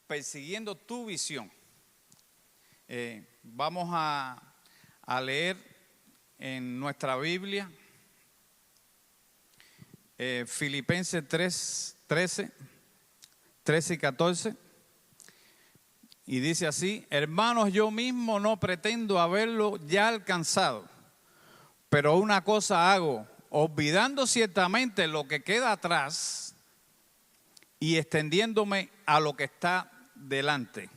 persiguiendo tu visión. Vamos a leer en nuestra Biblia Filipenses 13 y 14. Y dice así: hermanos, yo mismo no pretendo haberlo ya alcanzado, pero una cosa hago, olvidando ciertamente lo que queda atrás y extendiéndome a lo que está delante.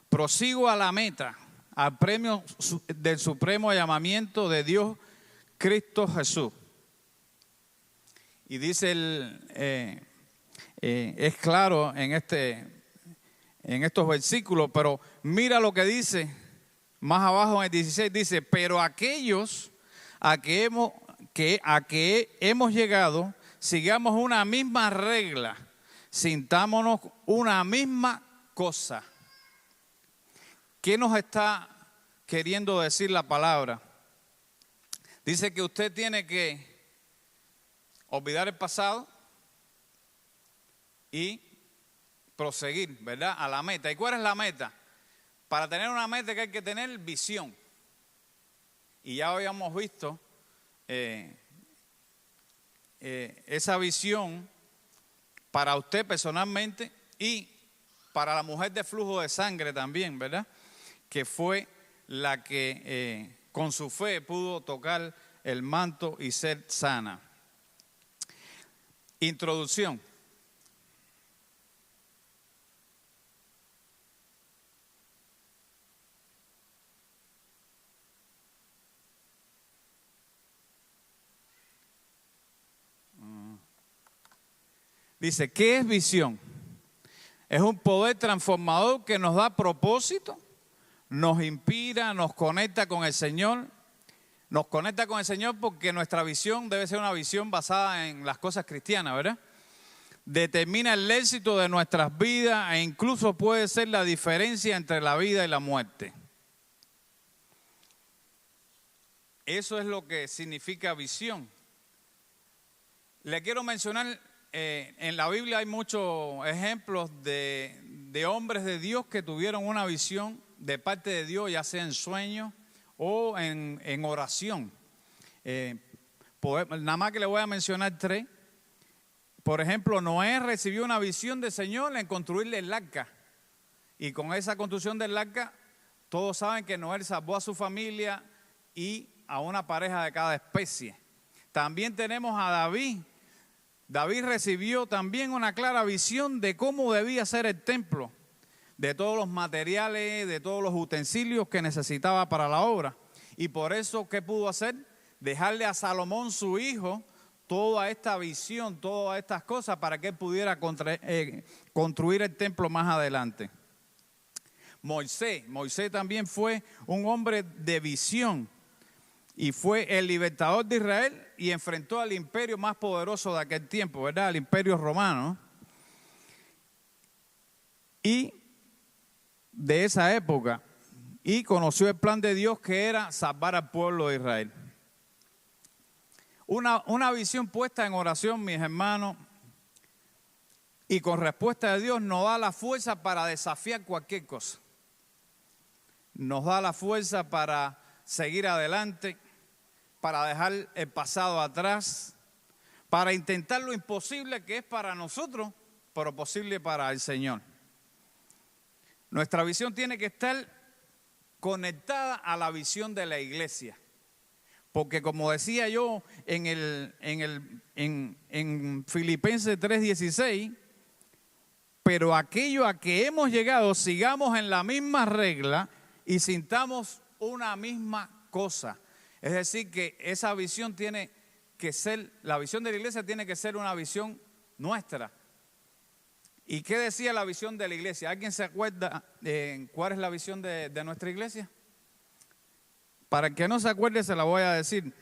Prosigo a la meta, al premio del supremo llamamiento de Dios, Cristo Jesús. Y dice es claro en estos versículos, pero mira lo que dice más abajo en el 16, dice: pero aquellos a que hemos llegado, sigamos una misma regla, sintámonos una misma cosa. ¿Qué nos está queriendo decir la palabra? Dice que usted tiene que olvidar el pasado y proseguir, ¿verdad?, a la meta. ¿Y cuál es la meta? Para tener una meta que hay que tener visión. Y ya habíamos visto esa visión para usted personalmente y para la mujer de flujo de sangre también, ¿verdad?, que fue la que con su fe pudo tocar el manto y ser sana. Introducción. Dice, ¿qué es visión? Es un poder transformador que nos da propósito, nos inspira, nos conecta con el Señor. Nos conecta con el Señor porque nuestra visión debe ser una visión basada en las cosas cristianas, ¿verdad? Determina el éxito de nuestras vidas e incluso puede ser la diferencia entre la vida y la muerte. Eso es lo que significa visión. Le quiero mencionar, en la Biblia hay muchos ejemplos de hombres de Dios que tuvieron una visión de parte de Dios, ya sea en sueños o en oración. Nada más que le voy a mencionar 3. Por ejemplo, Noé recibió una visión del Señor en construirle el arca. Y con esa construcción del arca, todos saben que Noé salvó a su familia y a una pareja de cada especie. También tenemos a David. David recibió también una clara visión de cómo debía ser el templo, de todos los materiales, de todos los utensilios que necesitaba para la obra. Y por eso, ¿qué pudo hacer? Dejarle a Salomón, su hijo, toda esta visión, todas estas cosas para que él pudiera construir el templo más adelante. Moisés también fue un hombre de visión y fue el libertador de Israel y enfrentó al imperio más poderoso de aquel tiempo, ¿verdad? El imperio romano. Y de esa época, y conoció el plan de Dios, que era salvar al pueblo de Israel. Una visión puesta en oración, mis hermanos, y con respuesta de Dios nos da la fuerza para desafiar cualquier cosa. Nos da la fuerza para seguir adelante, para dejar el pasado atrás, para intentar lo imposible que es para nosotros, pero posible para el Señor. Nuestra visión tiene que estar conectada a la visión de la iglesia. Porque como decía yo en Filipenses 3:16, pero aquello a que hemos llegado, sigamos en la misma regla y sintamos una misma cosa. Es decir, que esa visión tiene que ser, la visión de la iglesia tiene que ser una visión nuestra. ¿Y qué decía la visión de la iglesia? ¿Alguien se acuerda cuál es la visión de nuestra iglesia? Para el que no se acuerde, se la voy a decir.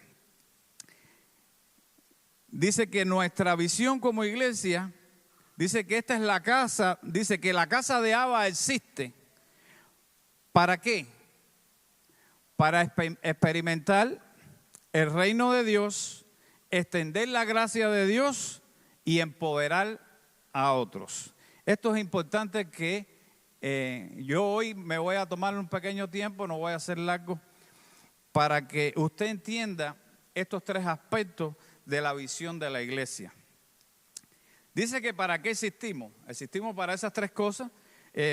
Dice que nuestra visión como iglesia, dice que esta es la casa, dice que la casa de Abba existe. ¿Para qué? Para experimentar el reino de Dios, extender la gracia de Dios y empoderar a otros. Esto es importante que yo hoy me voy a tomar un pequeño tiempo, no voy a hacer largo, para que usted entienda estos tres aspectos de la visión de la iglesia. Dice que ¿para qué existimos? Existimos para esas tres cosas.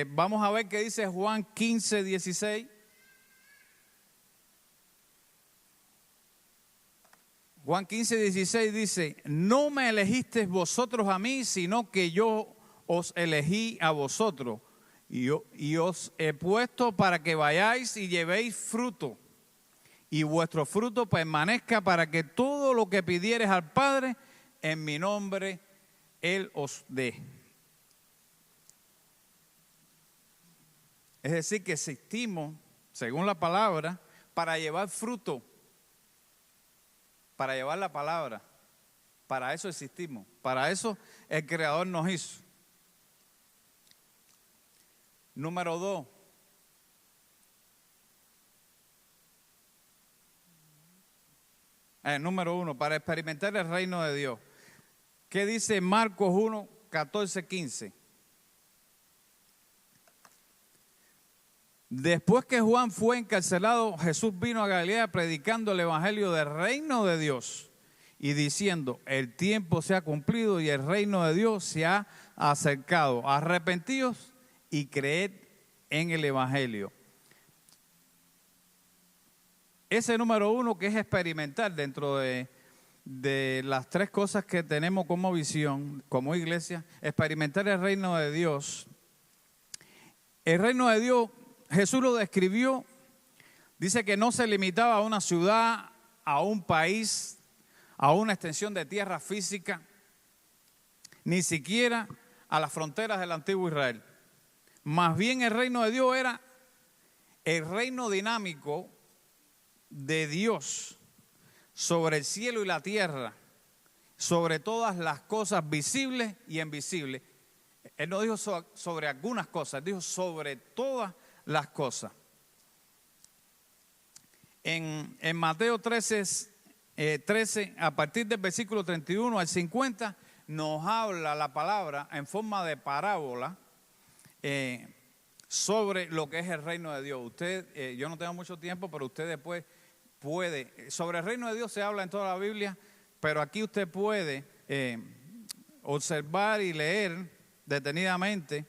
Vamos a ver qué dice Juan 15, 16. Juan 15, 16 dice: no me elegisteis vosotros a mí, sino que yo os elegí a vosotros y os he puesto para que vayáis y llevéis fruto, y vuestro fruto permanezca, para que todo lo que pidiereis al Padre en mi nombre Él os dé. Es decir, que existimos, según la palabra, para llevar fruto, para llevar la palabra. Para eso existimos, para eso el Creador nos hizo. Número 2. Número 1, para experimentar el reino de Dios. ¿Qué dice Marcos 1, 14, 15? Después que Juan fue encarcelado, Jesús vino a Galilea predicando el evangelio del reino de Dios y diciendo: el tiempo se ha cumplido y el reino de Dios se ha acercado. Arrepentíos y creed en el evangelio. Ese número 1, que es experimentar dentro de las tres cosas que tenemos como visión, como iglesia, experimentar el reino de Dios. El reino de Dios, Jesús lo describió, dice que no se limitaba a una ciudad, a un país, a una extensión de tierra física, ni siquiera a las fronteras del antiguo Israel. Más bien el reino de Dios era el reino dinámico de Dios sobre el cielo y la tierra, sobre todas las cosas visibles y invisibles. Él no dijo sobre algunas cosas, dijo sobre todas las cosas. En Mateo 13, a partir del versículo 31 al 50, nos habla la palabra en forma de parábola sobre lo que es el reino de Dios. Usted, yo no tengo mucho tiempo, pero usted después puede, sobre el reino de Dios se habla en toda la Biblia, pero aquí usted puede observar y leer detenidamente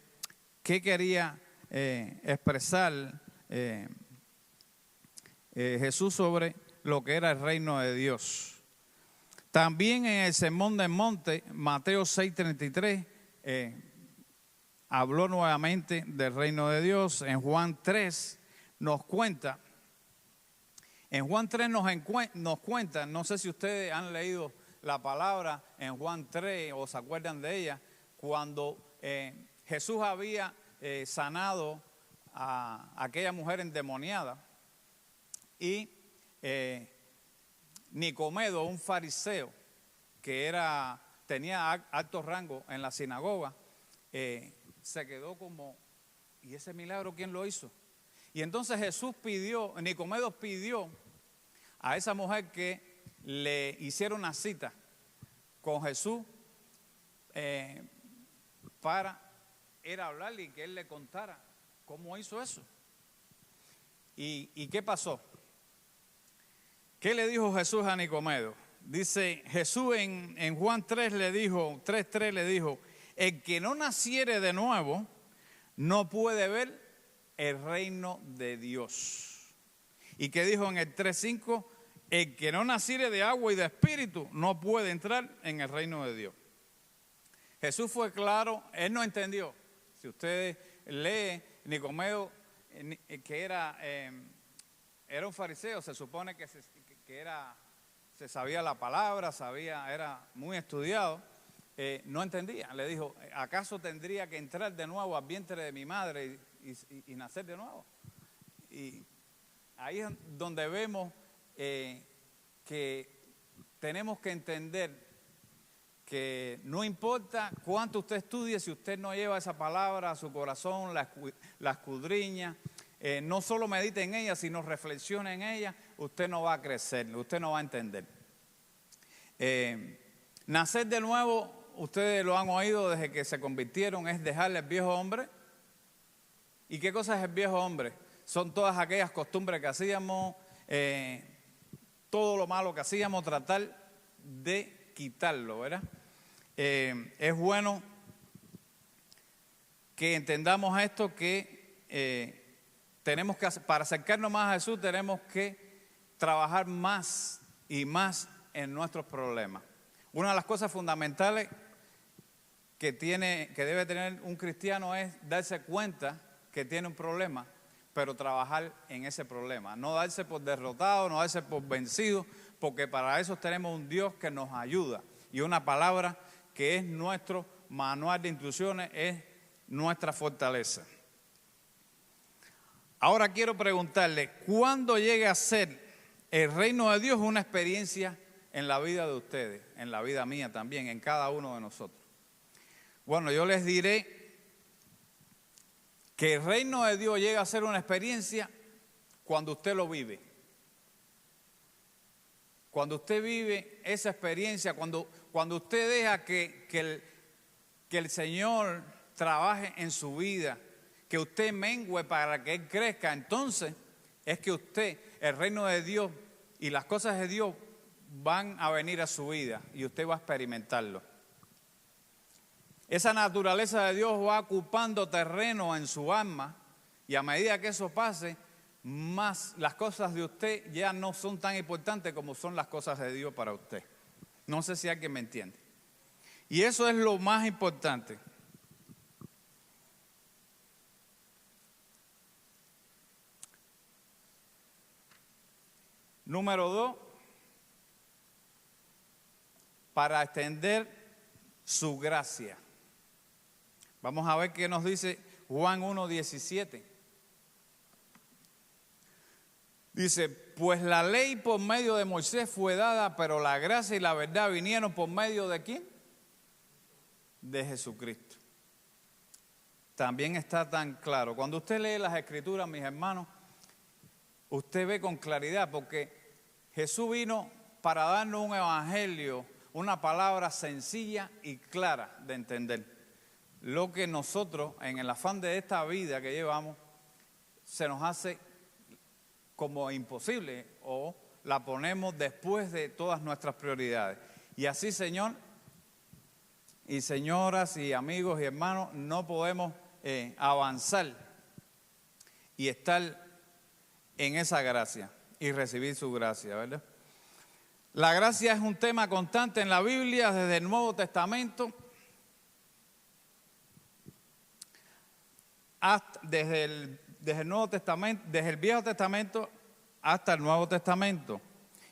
qué quería expresar Jesús sobre lo que era el reino de Dios. También en el Sermón del Monte, Mateo 6:33, habló nuevamente del reino de Dios. En Juan 3 nos cuenta. En Juan 3 nos cuenta, no sé si ustedes han leído la palabra en Juan 3 o se acuerdan de ella, cuando Jesús había sanado a aquella mujer endemoniada y Nicomedo, un fariseo que tenía alto rango en la sinagoga, se quedó como, ¿y ese milagro quién lo hizo? Y entonces Nicomedo pidió a esa mujer que le hiciera una cita con Jesús para ir a hablarle y que él le contara cómo hizo eso. ¿Y qué pasó? ¿Qué le dijo Jesús a Nicomedo? Dice Jesús en Juan 3 le dijo, 3:3 le dijo: el que no naciere de nuevo no puede ver el reino de Dios. ¿Y qué dijo en el 3:5? El que no naciere de agua y de espíritu no puede entrar en el reino de Dios. Jesús fue claro, él no entendió. Si usted lee, Nicomedo, que era un fariseo, se supone que se sabía la palabra, era muy estudiado, no entendía. Le dijo: ¿acaso tendría que entrar de nuevo al vientre de mi madre y nacer de nuevo? Y ahí es donde vemos que tenemos que entender que no importa cuánto usted estudie, si usted no lleva esa palabra a su corazón, la escudriña, no solo medita en ella, sino reflexiona en ella, usted no va a crecer, usted no va a entender. Nacer de nuevo, ustedes lo han oído desde que se convirtieron, es dejarle al viejo hombre ¿Y qué cosa es el viejo hombre? Son todas aquellas costumbres que hacíamos, todo lo malo que hacíamos, tratar de quitarlo, ¿verdad? Es bueno que entendamos esto, que tenemos que, para acercarnos más a Jesús, tenemos que trabajar más y más en nuestros problemas. Una de las cosas fundamentales que debe tener un cristiano es darse cuenta que tiene un problema, pero trabajar en ese problema. No darse por derrotado, no darse por vencido, porque para eso tenemos un Dios que nos ayuda. Y una palabra que es nuestro manual de instrucciones, es nuestra fortaleza. Ahora quiero preguntarle, ¿cuándo llega a ser el reino de Dios una experiencia en la vida de ustedes, en la vida mía también, en cada uno de nosotros? Bueno, yo les diré que el reino de Dios llega a ser una experiencia cuando usted lo vive. Cuando usted vive esa experiencia, cuando usted deja que el Señor trabaje en su vida, que usted mengüe para que Él crezca, entonces es que el reino de Dios y las cosas de Dios van a venir a su vida y usted va a experimentarlo. Esa naturaleza de Dios va ocupando terreno en su alma y a medida que eso pase, más las cosas de usted ya no son tan importantes como son las cosas de Dios para usted. No sé si alguien me entiende. Y eso es lo más importante. Número 2, para extender su gracia. Vamos a ver qué nos dice Juan 1:17. Dice, pues la ley por medio de Moisés fue dada, pero la gracia y la verdad vinieron por medio ¿de quién? De Jesucristo. También está tan claro. Cuando usted lee las Escrituras, mis hermanos, usted ve con claridad, porque Jesús vino para darnos un evangelio, una palabra sencilla y clara de entender. Lo que nosotros, en el afán de esta vida que llevamos, se nos hace como imposible o la ponemos después de todas nuestras prioridades. Y así, Señor y señoras y amigos y hermanos, no podemos avanzar y estar en esa gracia y recibir su gracia, ¿verdad? La gracia es un tema constante en la Biblia desde el Nuevo Testamento, desde el Nuevo Testamento, desde el Viejo Testamento hasta el Nuevo Testamento,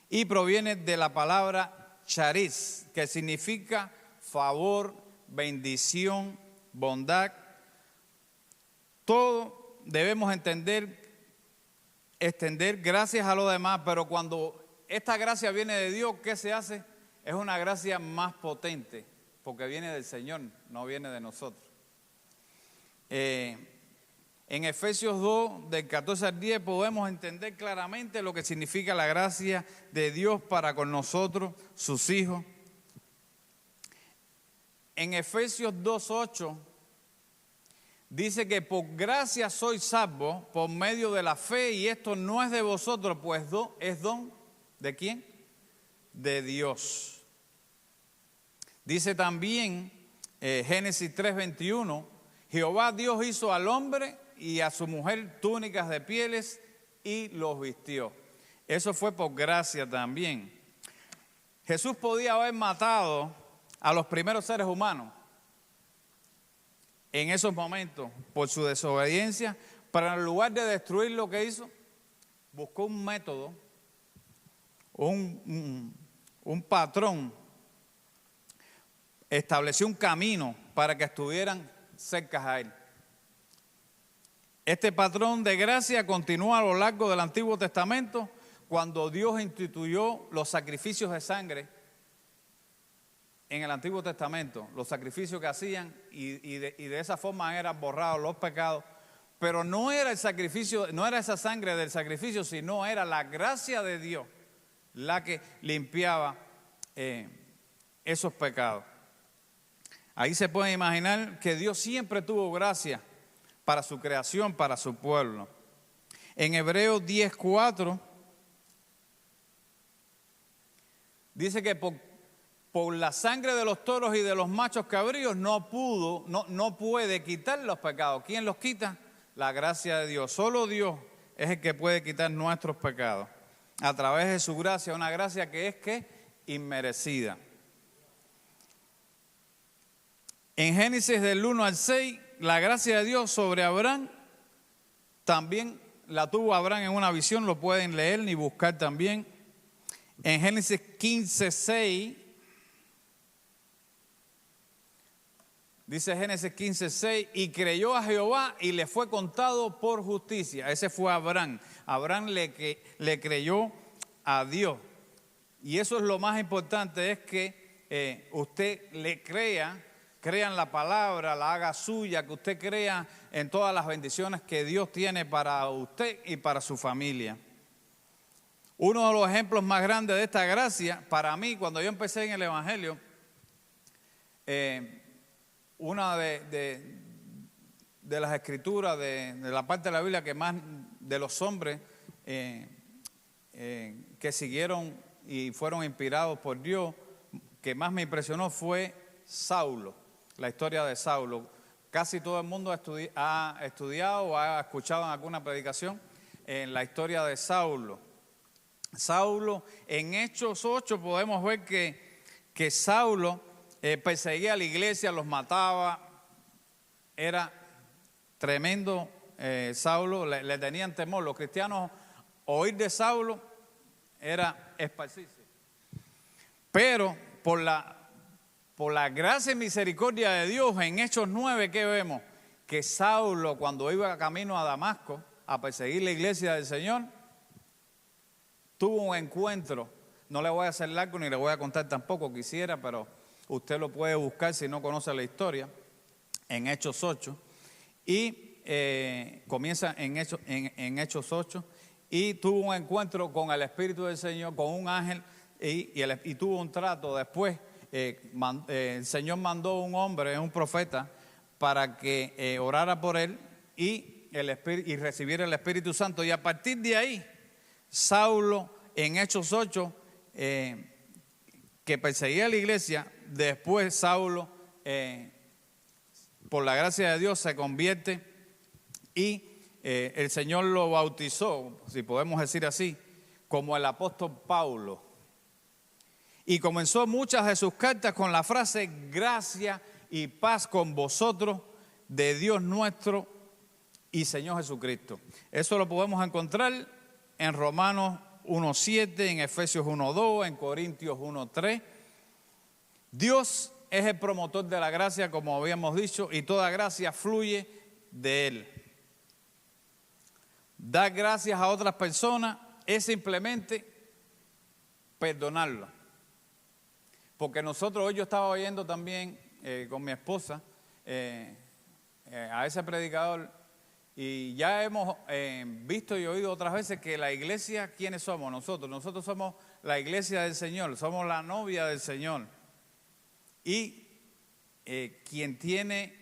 y proviene de la palabra charis, que significa favor, bendición, bondad. Todo debemos extender gracias a los demás, pero cuando esta gracia viene de Dios, ¿qué se hace? Es una gracia más potente, porque viene del Señor, no viene de nosotros. En Efesios 2, del 14 al 10, podemos entender claramente lo que significa la gracia de Dios para con nosotros, sus hijos. En Efesios 2:8 dice que por gracia sois salvos por medio de la fe, y esto no es de vosotros, pues es don ¿de quién? De Dios. Dice también Génesis 3:21, Jehová Dios hizo al hombre y a su mujer túnicas de pieles y los vistió. Eso fue por gracia también. Jesús podía haber matado a los primeros seres humanos en esos momentos por su desobediencia, pero en lugar de destruir lo que hizo, buscó un método, un patrón, estableció un camino para que estuvieran cerca a él. Este patrón de gracia continúa a lo largo del Antiguo Testamento, cuando Dios instituyó los sacrificios de sangre. En el Antiguo Testamento, los sacrificios que hacían y de esa forma eran borrados los pecados, pero no era el sacrificio, no era esa sangre del sacrificio, sino era la gracia de Dios la que limpiaba esos pecados. Ahí se puede imaginar que Dios siempre tuvo gracia para su creación, para su pueblo. En Hebreos 10:4 dice que por la sangre de los toros y de los machos cabríos no puede quitar los pecados. ¿Quién los quita? La gracia de Dios. Solo Dios es el que puede quitar nuestros pecados a través de su gracia, una gracia que es inmerecida. En Génesis del 1 al 6, la gracia de Dios sobre Abraham también la tuvo Abraham en una visión, lo pueden leer y buscar también. En Génesis 15:6, dice Génesis 15:6, y creyó a Jehová y le fue contado por justicia. Ese fue Abraham. Abraham le creyó a Dios. Y eso es lo más importante, es que usted le crea en la palabra, la haga suya, que usted crea en todas las bendiciones que Dios tiene para usted y para su familia. Uno de los ejemplos más grandes de esta gracia, para mí, cuando yo empecé en el Evangelio, una de las escrituras, de la parte de la Biblia que más de los hombres que siguieron y fueron inspirados por Dios, que más me impresionó fue Saulo, la historia de Saulo. Casi todo el mundo ha estudiado o ha escuchado en alguna predicación en la historia de Saulo. Saulo, en Hechos 8 podemos ver que Saulo perseguía a la iglesia, los mataba, era tremendo. Saulo, le tenían temor. Los cristianos, oír de Saulo era esparcirse. Pero por la gracia y misericordia de Dios, en Hechos 9, ¿qué vemos? Que Saulo, cuando iba camino a Damasco a perseguir la iglesia del Señor, tuvo un encuentro. No le voy a hacer largo ni le voy a contar tampoco, quisiera, pero usted lo puede buscar si no conoce la historia, en Hechos 8. Y comienza en Hechos 8. Y tuvo un encuentro con el Espíritu del Señor, con un ángel, y tuvo un trato. Después el Señor mandó un hombre, un profeta, para que orara por él y recibiera el Espíritu Santo. Y a partir de ahí, Saulo, en Hechos 8, que perseguía a la iglesia, después Saulo, por la gracia de Dios, se convierte y el Señor lo bautizó, si podemos decir así, como el apóstol Pablo. Y comenzó muchas de sus cartas con la frase: gracia y paz con vosotros, de Dios nuestro y Señor Jesucristo. Eso lo podemos encontrar en Romanos 1:7, en Efesios 1:2, en Corintios 1:3. Dios es el promotor de la gracia, como habíamos dicho, y toda gracia fluye de Él. Dar gracias a otras personas es simplemente perdonarlo. Porque nosotros, hoy yo estaba oyendo también con mi esposa a ese predicador, y ya hemos visto y oído otras veces que la iglesia, ¿quiénes somos nosotros? Nosotros somos la iglesia del Señor, somos la novia del Señor. Y quien tiene,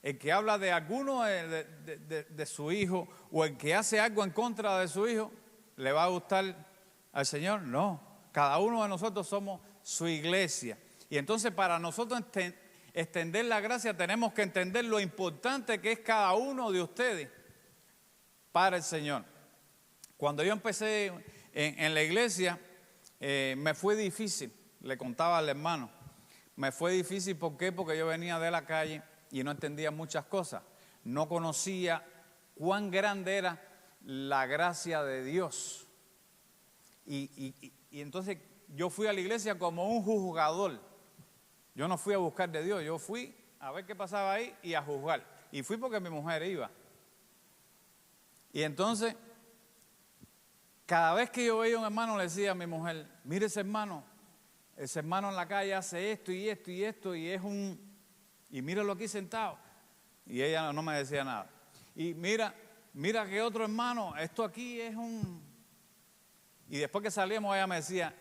el que habla de alguno de su hijo, o el que hace algo en contra de su hijo, ¿le va a gustar al Señor? No, cada uno de nosotros somos su iglesia. Y entonces, para nosotros extender la gracia, tenemos que entender lo importante que es cada uno de ustedes para el Señor. Cuando yo empecé en la iglesia, me fue difícil, le contaba al hermano, me fue difícil. ¿Por qué? Porque yo venía de la calle y no entendía muchas cosas, no conocía cuán grande era la gracia de Dios. Y entonces yo fui a la iglesia como un juzgador. Yo no fui a buscar de Dios, yo fui a ver qué pasaba ahí y a juzgar. Y fui porque mi mujer iba. Y entonces, cada vez que yo veía a un hermano, le decía a mi mujer: mire ese hermano en la calle hace esto y esto y esto, y míralo aquí sentado. Y ella no me decía nada. Y mira que otro hermano, esto aquí es un... Y después que salíamos, ella me decía: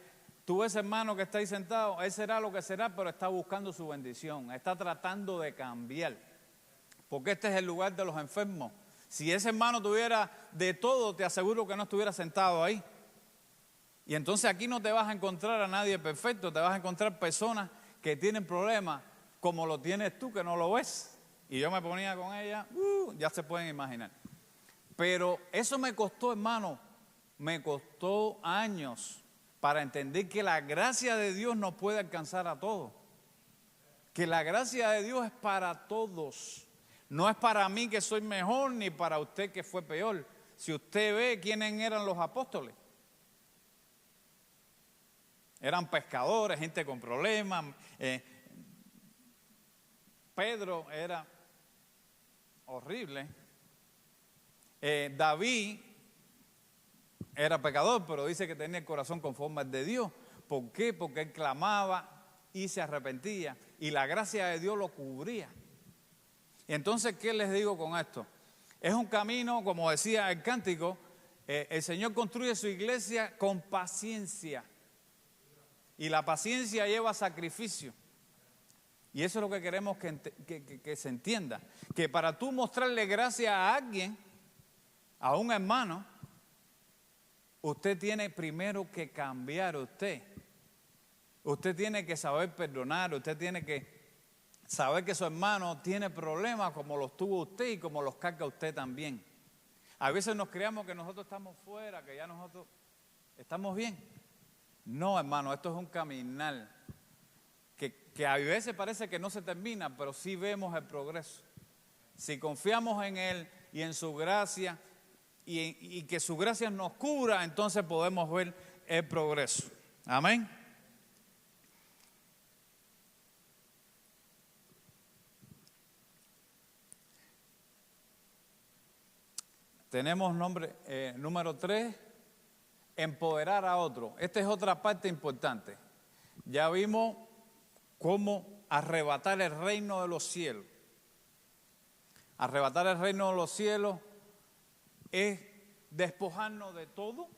tú ese hermano que está ahí sentado, él será lo que será, pero está buscando su bendición, está tratando de cambiar. porque este es el lugar de los enfermos. Si ese hermano tuviera de todo, te aseguro que no estuviera sentado ahí. Y entonces aquí no te vas a encontrar a nadie perfecto, te vas a encontrar personas que tienen problemas como lo tienes tú, que no lo ves. Y yo me ponía con ella, ya se pueden imaginar. Pero eso me costó, hermano, me costó años para entender que la gracia de Dios no puede alcanzar a todos. Que la gracia de Dios es para todos. No es para mí que soy mejor, ni para usted que fue peor. Si usted ve quiénes eran los apóstoles. Eran pescadores, gente con problemas. Pedro era horrible. David era pecador, pero dice que tenía el corazón conforme al de Dios. ¿Por qué? Porque él clamaba y se arrepentía. Y la gracia de Dios lo cubría. Y entonces, ¿qué les digo con esto? Es un camino, como decía el cántico, el Señor construye su iglesia con paciencia. Y la paciencia lleva sacrificio. Y eso es lo que queremos que se entienda. Que para tú mostrarle gracia a alguien, a un hermano, usted tiene primero que cambiar usted. Usted tiene que saber perdonar, usted tiene que saber que su hermano tiene problemas como los tuvo usted y como los carga usted también. A veces nos creamos que nosotros estamos fuera, que ya nosotros estamos bien. No, hermano, esto es un caminar que a veces parece que no se termina, pero sí vemos el progreso. Si confiamos en Él y en su gracia y que su gracia nos cubra, entonces podemos ver el progreso. Amén. Tenemos número 3, empoderar a otro. Esta es otra parte importante. Ya vimos cómo arrebatar el reino de los cielos. Arrebatar el reino de los cielos es despojarnos de todo,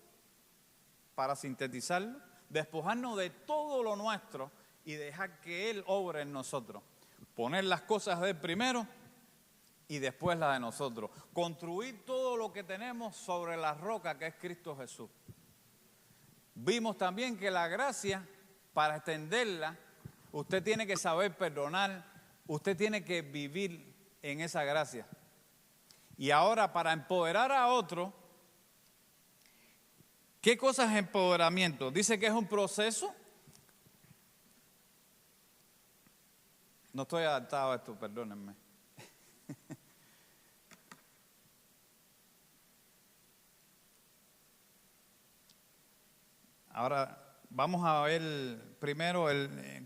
para sintetizarlo, despojarnos de todo lo nuestro y dejar que Él obre en nosotros. Poner las cosas de Él primero y después las de nosotros. Construir todo lo que tenemos sobre la roca que es Cristo Jesús. Vimos también que la gracia, para extenderla, usted tiene que saber perdonar, usted tiene que vivir en esa gracia. Y ahora, para empoderar a otro, ¿qué cosa es empoderamiento? Dice que es un proceso. No estoy adaptado a esto, perdónenme. Ahora vamos a ver primero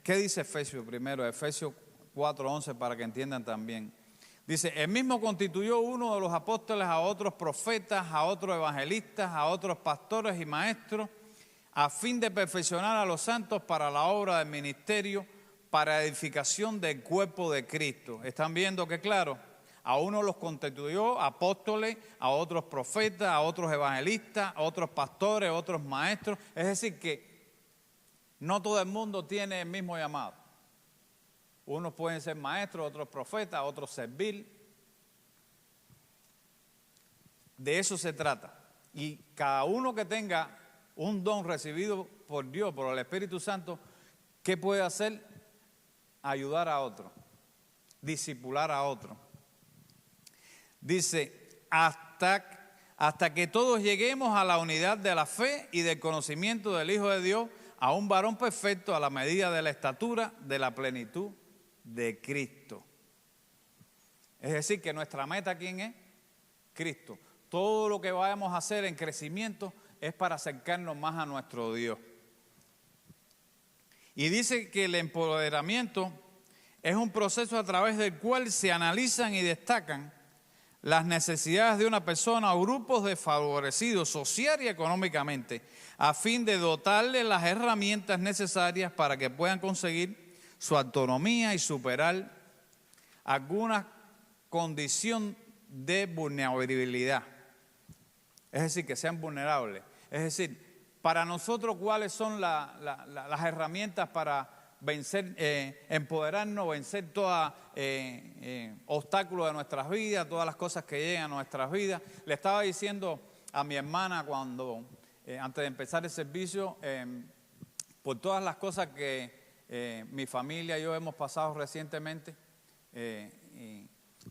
¿qué dice Efesios primero? Efesios 4:11 para que entiendan también. Dice, Él mismo constituyó uno de los apóstoles, a otros profetas, a otros evangelistas, a otros pastores y maestros, a fin de perfeccionar a los santos para la obra del ministerio, para edificación del cuerpo de Cristo. ¿Están viendo que claro? A uno los constituyó apóstoles, a otros profetas, a otros evangelistas, a otros pastores, a otros maestros. Es decir que no todo el mundo tiene el mismo llamado. Unos pueden ser maestros, otros profetas, otros servir. De eso se trata. Y cada uno que tenga un don recibido por Dios, por el Espíritu Santo, ¿qué puede hacer? Ayudar a otro, discipular a otro. Dice, hasta que todos lleguemos a la unidad de la fe y del conocimiento del Hijo de Dios, a un varón perfecto a la medida de la estatura de la plenitud de Cristo. Es decir, que nuestra meta, ¿quién es? Cristo. Todo lo que vayamos a hacer en crecimiento es para acercarnos más a nuestro Dios. Y dice que el empoderamiento es un proceso a través del cual se analizan y destacan las necesidades de una persona o grupos desfavorecidos social y económicamente, a fin de dotarle las herramientas necesarias para que puedan conseguir su autonomía y superar alguna condición de vulnerabilidad. Es decir, que sean vulnerables. Es decir, para nosotros, ¿cuáles son las herramientas para vencer, empoderarnos, vencer todo obstáculo de nuestras vidas, todas las cosas que llegan a nuestras vidas. Le estaba diciendo a mi hermana cuando, antes de empezar el servicio, por todas las cosas que mi familia y yo hemos pasado recientemente.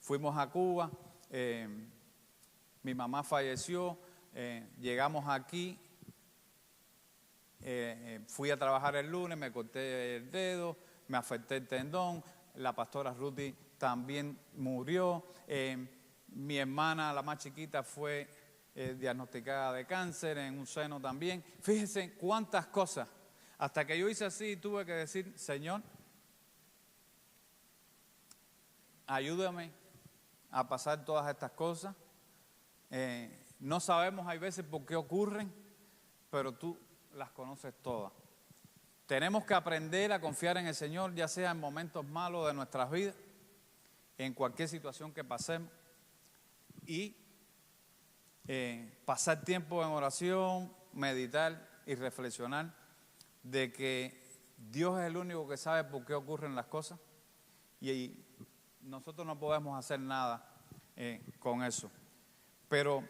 Fuimos a Cuba, mi mamá falleció, llegamos aquí. Fui a trabajar el lunes, me corté el dedo, me afecté el tendón, la pastora Ruthie también murió, mi hermana, la más chiquita, fue diagnosticada de cáncer en un seno también. Fíjense cuántas cosas, hasta que yo hice así y tuve que decir, Señor, ayúdame a pasar todas estas cosas. No sabemos, hay veces, por qué ocurren, pero tú las conoces todas. Tenemos que aprender a confiar en el Señor, ya sea en momentos malos de nuestras vidas, en cualquier situación que pasemos, y pasar tiempo en oración, meditar y reflexionar de que Dios es el único que sabe por qué ocurren las cosas y nosotros no podemos hacer nada con eso. Pero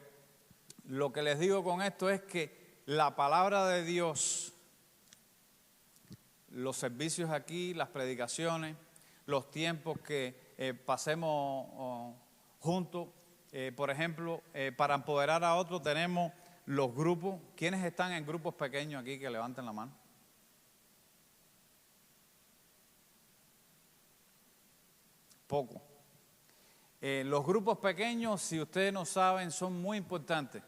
lo que les digo con esto es que la palabra de Dios, los servicios aquí, las predicaciones, los tiempos que pasemos juntos, por ejemplo, para empoderar a otros tenemos los grupos. ¿Quiénes están en grupos pequeños aquí? Que levanten la mano. Poco. Los grupos pequeños, si ustedes no saben, son muy importantes.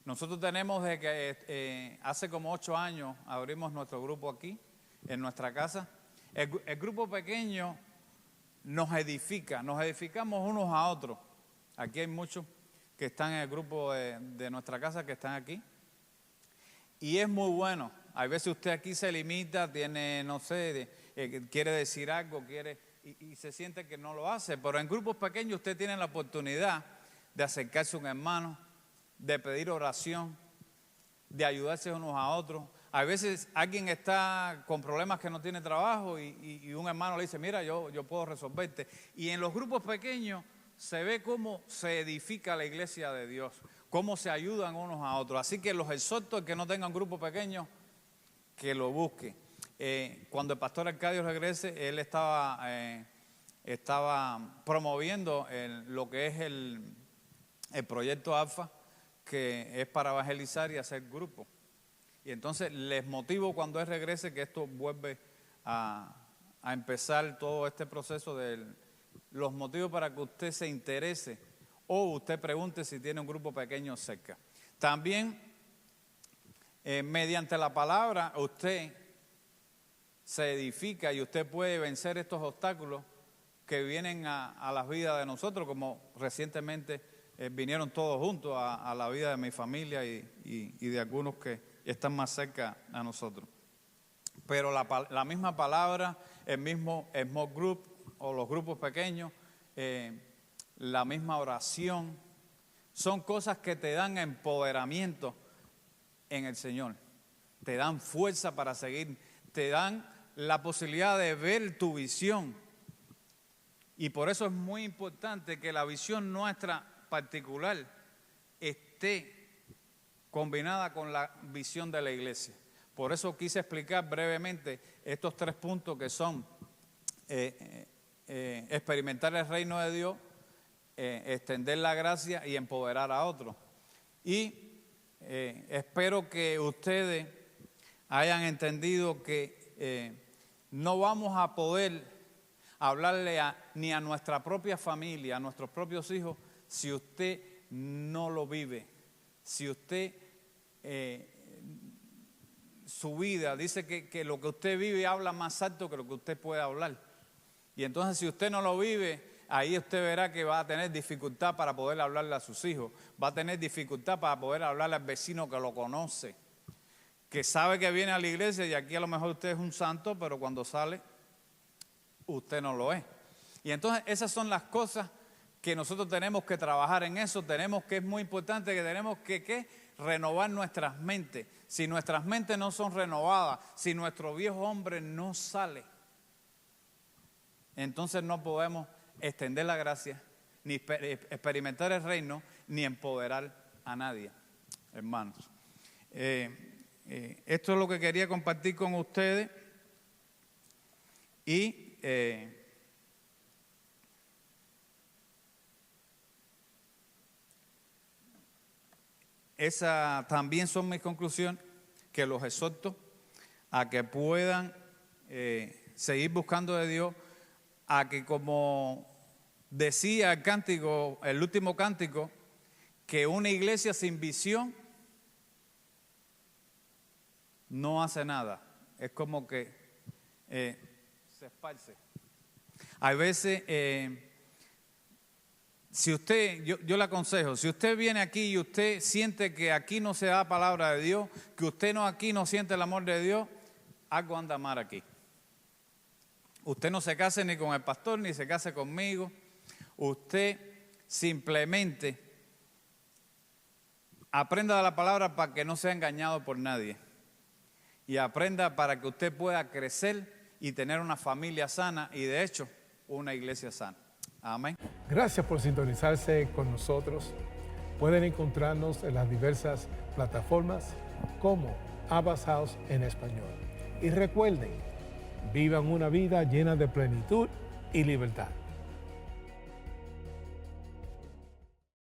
Nosotros tenemos desde que hace como 8 años abrimos nuestro grupo aquí, en nuestra casa. El grupo pequeño nos edifica, nos edificamos unos a otros. Aquí hay muchos que están en el grupo de nuestra casa, que están aquí. Y es muy bueno. A veces usted aquí se limita, tiene, no sé, quiere decir algo, y se siente que no lo hace. Pero en grupos pequeños usted tiene la oportunidad de acercarse a un hermano, de pedir oración, de ayudarse unos a otros. A veces alguien está con problemas que no tiene trabajo y un hermano le dice, mira, yo puedo resolverte. Y en los grupos pequeños se ve cómo se edifica la iglesia de Dios, cómo se ayudan unos a otros. Así que los exhorto a que no tengan grupo pequeño, que lo busque. Cuando el pastor Arcadio regrese, él estaba promoviendo lo que es el proyecto Alfa, que es para evangelizar y hacer grupos. Y entonces les motivo cuando él regrese que esto vuelve a empezar todo este proceso de los motivos para que usted se interese o usted pregunte si tiene un grupo pequeño cerca. También mediante la palabra usted se edifica y usted puede vencer estos obstáculos que vienen a las vidas de nosotros, como recientemente vinieron todos juntos a la vida de mi familia y de algunos que están más cerca a nosotros. Pero la misma palabra, el mismo small group o los grupos pequeños, la misma oración, son cosas que te dan empoderamiento en el Señor, te dan fuerza para seguir, te dan la posibilidad de ver tu visión. Y por eso es muy importante que la visión nuestra particular esté combinada con la visión de la iglesia. Por eso quise explicar brevemente estos 3 puntos que son experimentar el reino de Dios, extender la gracia y empoderar a otros. Y espero que ustedes hayan entendido que no vamos a poder hablarle ni a nuestra propia familia, a nuestros propios hijos, si usted no lo vive, si usted, su vida, dice que lo que usted vive habla más alto que lo que usted puede hablar. Y entonces si usted no lo vive, ahí usted verá que va a tener dificultad para poder hablarle a sus hijos, va a tener dificultad para poder hablarle al vecino que lo conoce, que sabe que viene a la iglesia y aquí a lo mejor usted es un santo, pero cuando sale, usted no lo es. Y entonces esas son las cosas que nosotros tenemos que trabajar en eso, es muy importante que tenemos que renovar nuestras mentes. Si nuestras mentes no son renovadas, si nuestro viejo hombre no sale, entonces no podemos extender la gracia, ni experimentar el reino, ni empoderar a nadie, hermanos. Esto es lo que quería compartir con ustedes y esa también son mis conclusiones, que los exhorto a que puedan seguir buscando de Dios, a que, como decía el cántico, el último cántico, que una iglesia sin visión no hace nada. Es como que se esparce. Hay veces, si usted, yo le aconsejo, si usted viene aquí y usted siente que aquí no se da palabra de Dios, que usted aquí no siente el amor de Dios, algo anda mal aquí. Usted no se case ni con el pastor, ni se case conmigo. Usted simplemente aprenda de la palabra para que no sea engañado por nadie. Y aprenda para que usted pueda crecer y tener una familia sana y, de hecho, una iglesia sana. Amén. Gracias por sintonizarse con nosotros. Pueden encontrarnos en las diversas plataformas como Abbas House en español. Y recuerden, vivan una vida llena de plenitud y libertad.